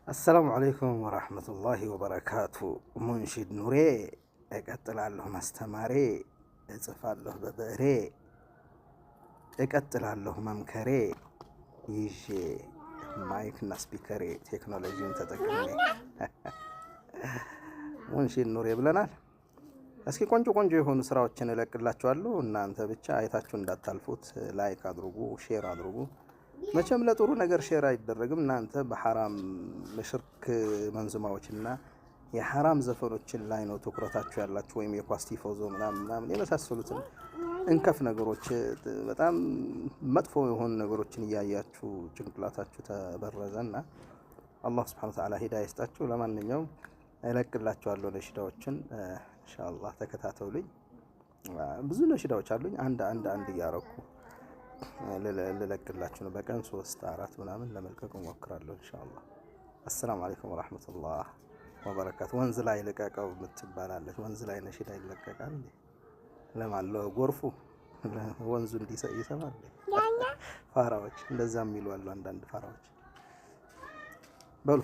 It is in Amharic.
السلام عليكم ورحمة الله وبركاته. منشد نوري اقتل له مستماري اصفال له ببري اقتل له ممكري يجي مايك سبيكري تكنولوجي تጠቅሜ منشد نوري ብለናል። እስኪ ቆንጆ የሆኑ ስራዎችን እለቅላችኋለሁ። እናንተ ብቻ አይታችሁ እንዳታልፉት። ላይክ አድርጉ፣ ሼር አድርጉ። መቼም ለጥሩ ነገር ሼር አይደረግም። እናንተ በሐራም ለሽርክ መንዝማዎችና የሐራም ዘፈኖችን ላይ ነው ትኩረታችሁ ያላችሁ፣ ወይም የኳስ ቲፎዞ ምናምን የመሳሰሉትን እንከፍ ነገሮች፣ በጣም መጥፎ የሆኑ ነገሮችን እያያችሁ ጭንቅላታችሁ ተበረዘና አላህ Subhanahu Wa Ta'ala ሂዳያ ይስጣችሁ። ለማንኛውም እለቅላችኋለሁ ነሽዳዎችን ኢንሻአላህ ተከታተሉኝ። ብዙ ነሽዳዎች አሉኝ። አንድ እያረኩ ልለቅላችሁ ነው። በቀን 3-4 ምናምን ለመልቀቅ እሞክራለሁ ኢንሻአላህ። አሰላሙ አለይኩም ወራህመቱላህ ወበረካቱ። ወንዝ ላይ ልቀቀው የምትባላለች ወንዝ ላይ ነሽዳ ይለቀቃል እንዴ? ለማለው ጎርፉ ወንዙ ይሰማል። ፋራዎች እንደዛ የሚሉ አሉ አንዳንድ ፋራዎች። በሉ